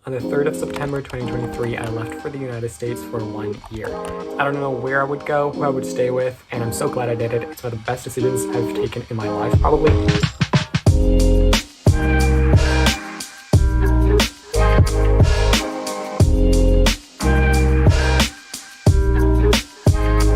On the 3rd of September 2023, I left for the United States for 1 year. I don't know where I would go, who I would stay with, and I'm so glad I did it. It's one of the best decisions I've taken in my life, probably.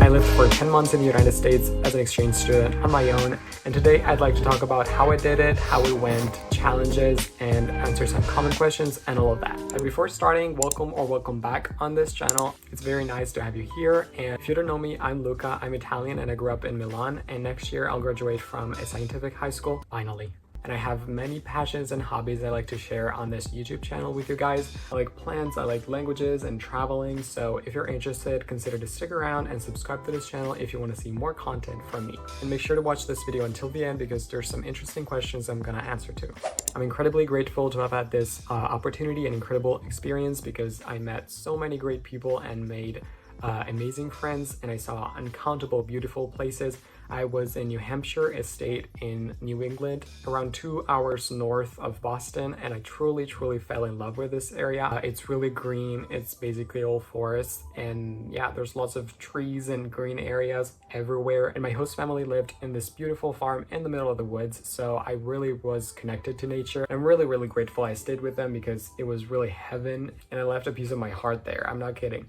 I lived for 10 months in the United States as an exchange student on my own, and today I'd like to talk about how I did it, how it went, challenges, and answer some common questions and all of that. And before starting, welcome back on this channel. It's very nice to have you here, and if you don't know me, I'm Luca. I'm Italian and I grew up in Milan, and next year I'll graduate from a scientific high school, finally. And I have many passions and hobbies I like to share on this YouTube channel with you guys. I like plants, I like languages and traveling, so if you're interested, consider to stick around and subscribe to this channel if you want to see more content from me. And make sure to watch this video until the end because there's some interesting questions I'm gonna answer to. I'm incredibly grateful to have had this opportunity and incredible experience because I met so many great people and made amazing friends, and I saw uncountable beautiful places. I was in New Hampshire, a state in New England, around 2 hours north of Boston, and I truly fell in love with this area. It's really green, it's basically all forest, and yeah, there's lots of trees and green areas everywhere. And my host family lived in this beautiful farm in the middle of the woods, so I really was connected to nature. I'm really grateful I stayed with them because it was really heaven, and I left a piece of my heart there. I'm not kidding.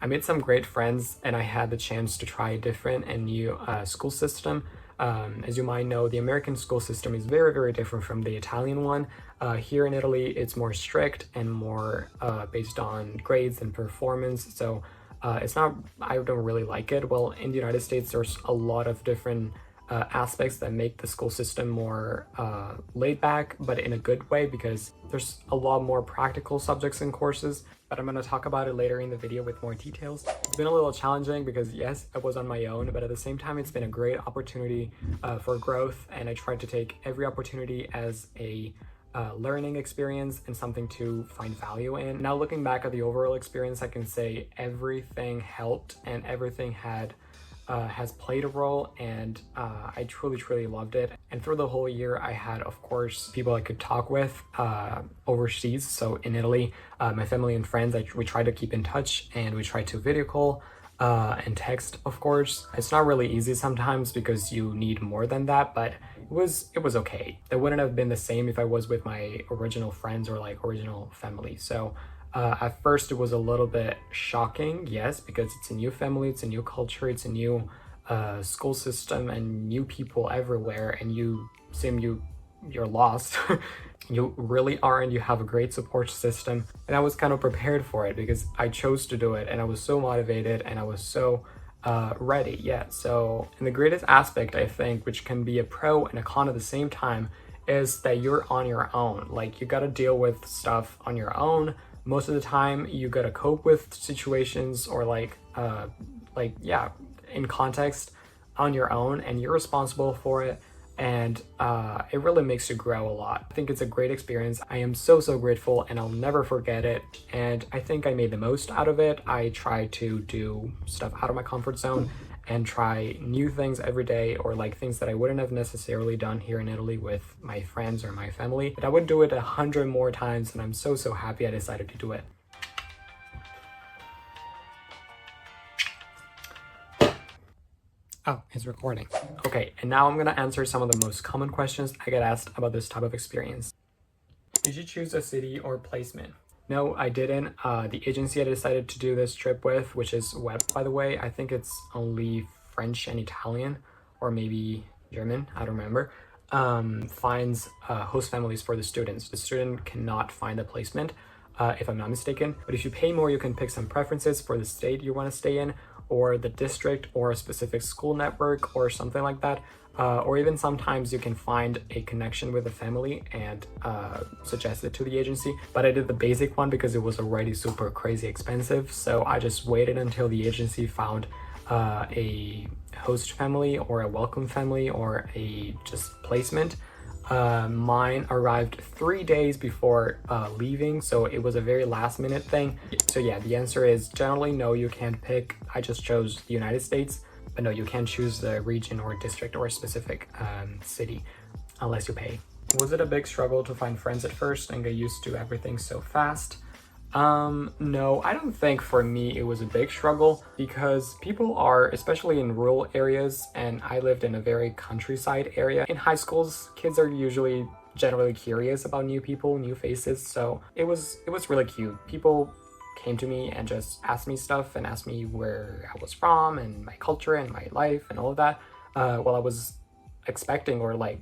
I made some great friends, and I had the chance to try a different and new school system. As you might know, the American school system is very different from the Italian one. Here in Italy, it's more strict and more based on grades and performance. So it's not, I don't really like it. Well, in the United States, there's a lot of different aspects that make the school system more laid back, but in a good way, because there's a lot more practical subjects and courses, but I'm going to talk about it later in the video with more details. It's been a little challenging because yes, I was on my own, but at the same time, it's been a great opportunity for growth, and I tried to take every opportunity as a learning experience and something to find value in. Now looking back at the overall experience, I can say everything helped and everything has played a role, and I truly loved it. And through the whole year, I had, of course, people I could talk with overseas. So in Italy, my family and friends, we try to keep in touch, and we try to video call and text, of course. It's not really easy sometimes because you need more than that, but it was okay. That wouldn't have been the same if I was with my original friends or like original family. So at first it was a little bit shocking, yes, because it's a new family, it's a new culture, it's a new school system and new people everywhere, and you're lost. You really are, and you have a great support system. And I was kind of prepared for it because I chose to do it, and I was so motivated, and I was so ready. Yeah, so, and the greatest aspect, I think, which can be a pro and a con at the same time, is that you're on your own. Like, you gotta deal with stuff on your own. Most of the time you gotta cope with situations or yeah, in context on your own, and you're responsible for it, and it really makes you grow a lot. I think it's a great experience. I am so grateful, and I'll never forget it, and I think I made the most out of it. I try to do stuff out of my comfort zone and try new things every day, or like things that I wouldn't have necessarily done here in Italy with my friends or my family. But I would do it 100 more times, and I'm so happy I decided to do it. Oh, it's recording. Okay, and now I'm gonna answer some of the most common questions I get asked about this type of experience. Did you choose a city or placement? No, I didn't. The agency I decided to do this trip with, which is web, by the way, I think it's only French and Italian, or maybe German, I don't remember, finds host families for the students. The student cannot find a placement, if I'm not mistaken, but if you pay more, you can pick some preferences for the state you want to stay in, or the district, or a specific school network, or something like that. Or even sometimes you can find a connection with a family and suggest it to the agency. But I did the basic one because it was already super crazy expensive. So I just waited until the agency found a host family or a welcome family or a just placement. Mine arrived 3 days before leaving, so it was a very last minute thing. So yeah, the answer is generally no, you can't pick. I just chose the United States, but no, you can't choose the region or district or a specific city unless you pay. Was it a big struggle to find friends at first and get used to everything so fast? No, I don't think for me it was a big struggle because people are, especially in rural areas, and I lived in a very countryside area. In high schools, kids are usually generally curious about new people, new faces, so it was really cute. People came to me and just asked me stuff and asked me where I was from and my culture and my life and all of that, while I was expecting or like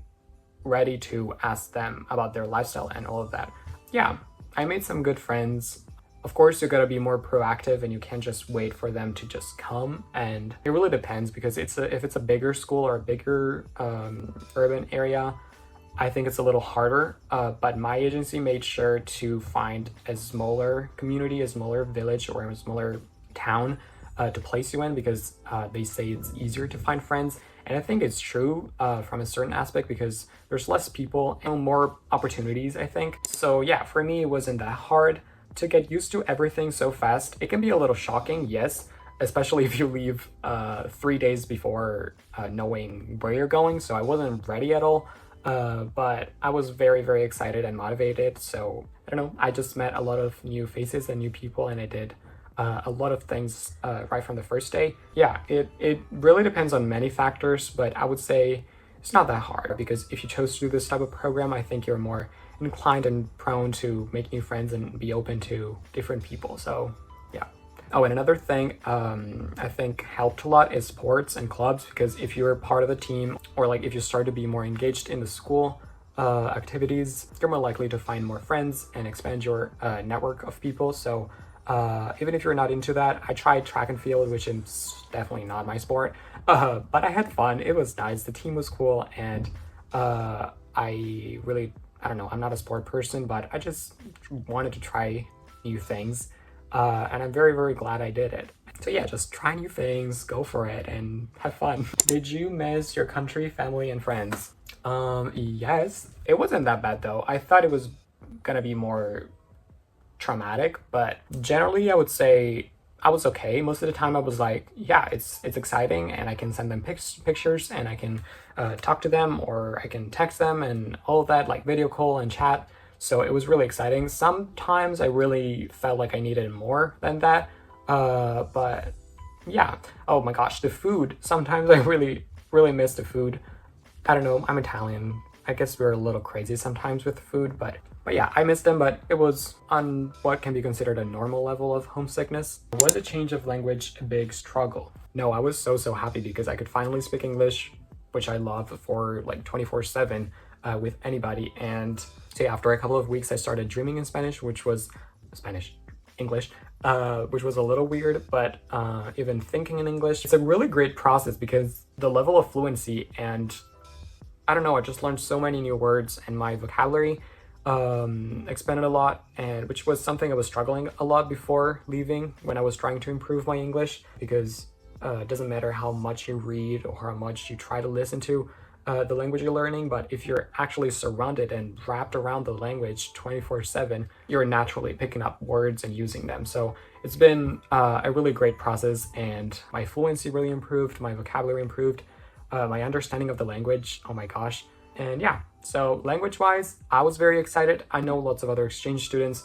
ready to ask them about their lifestyle and all of that. Yeah, I made some good friends. Of course, you gotta be more proactive and you can't just wait for them to just come. And it really depends because if it's a bigger school or a bigger urban area, I think it's a little harder. But my agency made sure to find a smaller community, a smaller village, or a smaller town to place you in because they say it's easier to find friends. And I think it's true from a certain aspect because there's less people and more opportunities, I think. So yeah, for me, it wasn't that hard to get used to everything so fast. It can be a little shocking, yes, especially if you leave 3 days before knowing where you're going. So I wasn't ready at all, but I was very, very excited and motivated. So I don't know, I just met a lot of new faces and new people, and I did a lot of things right from the first day. Yeah, it really depends on many factors, but I would say it's not that hard because if you chose to do this type of program, I think you're more inclined and prone to make new friends and be open to different people. So yeah. Oh, and another thing I think helped a lot is sports and clubs, because if you're part of the team or like if you start to be more engaged in the school activities, you're more likely to find more friends and expand your network of people. So even if you're not into that, I tried track and field, which is definitely not my sport, but I had fun. It was nice. The team was cool, and I don't know, I'm not a sport person, but I just wanted to try new things, and I'm very, very glad I did it. So yeah, just try new things, go for it, and have fun. Did you miss your country, family, and friends? Yes. It wasn't that bad though. I thought it was gonna be more traumatic, but generally I would say I was okay. Most of the time I was like, yeah, it's exciting, and I can send them pictures, and I can talk to them, or I can text them and all of that, like video call and chat. So it was really exciting. Sometimes I really felt like I needed more than that, but yeah. Oh my gosh, the food. Sometimes I really, really miss the food. I don't know, I'm Italian. I guess we're a little crazy sometimes with the food, but yeah, I missed them, but it was on what can be considered a normal level of homesickness. Was a change of language a big struggle? No, I was so happy because I could finally speak English, which I love, for like 24/7 with anybody. And so yeah, after a couple of weeks, I started dreaming in Spanish, which was English, which was a little weird, but even thinking in English, it's a really great process because the level of fluency, and I don't know, I just learned so many new words, and my vocabulary expanded a lot, and which was something I was struggling a lot before leaving when I was trying to improve my English, because it doesn't matter how much you read or how much you try to listen to the language you're learning, but if you're actually surrounded and wrapped around the language 24/7, you're naturally picking up words and using them. So it's been a really great process, and my fluency really improved, my vocabulary improved, my understanding of the language, oh my gosh. And yeah, so language-wise, I was very excited. I know lots of other exchange students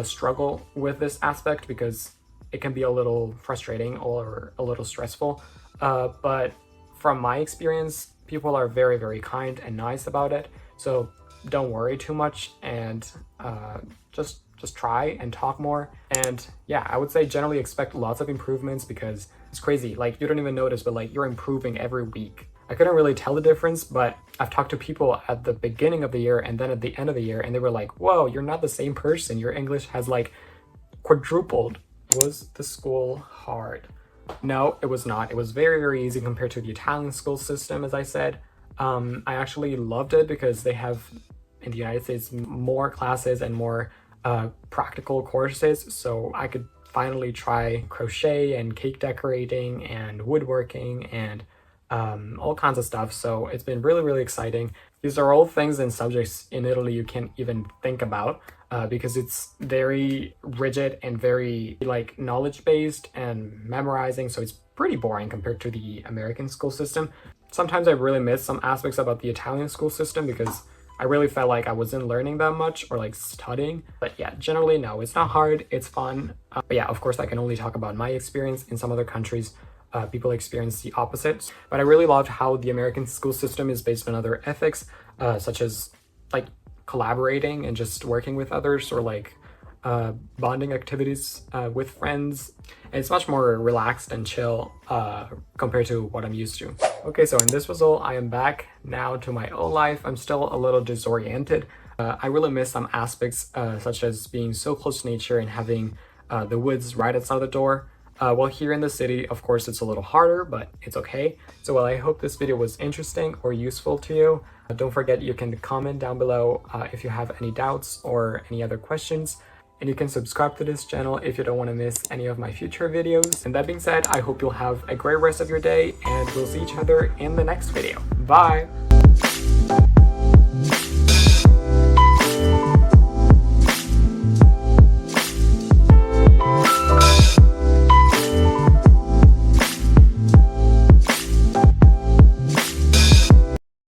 struggle with this aspect because it can be a little frustrating or a little stressful. But from my experience, people are very, very kind and nice about it. So don't worry too much, and just try and talk more. And yeah, I would say generally expect lots of improvements because it's crazy. Like, you don't even notice, but like you're improving every week. I couldn't really tell the difference, but I've talked to people at the beginning of the year and then at the end of the year, and they were like, whoa, you're not the same person. Your English has like quadrupled. Was the school hard? No, it was not. It was very, very easy compared to the Italian school system, as I said. I actually loved it because they have, in the United States, more classes and more practical courses. So I could finally try crochet and cake decorating and woodworking and all kinds of stuff. So it's been really, really exciting. These are all things and subjects in Italy you can't even think about because it's very rigid and very like knowledge-based and memorizing. So it's pretty boring compared to the American school system. Sometimes I really miss some aspects about the Italian school system because I really felt like I wasn't learning that much or like studying. But yeah, generally, no, it's not hard. It's fun. But yeah, of course, I can only talk about my experience. In some other countries, people experience the opposite. But I really loved how the American school system is based on other ethics, such as like collaborating and just working with others, or like bonding activities with friends. And it's much more relaxed and chill compared to what I'm used to. Okay, so in this was all. I am back now to my own life. I'm still a little disoriented. I really miss some aspects such as being so close to nature and having the woods right outside the door. Well, here in the city, of course, it's a little harder, but it's okay. So well, I hope this video was interesting or useful to you. Don't forget, you can comment down below if you have any doubts or any other questions. And you can subscribe to this channel if you don't want to miss any of my future videos. And that being said, I hope you'll have a great rest of your day, and we'll see each other in the next video. Bye!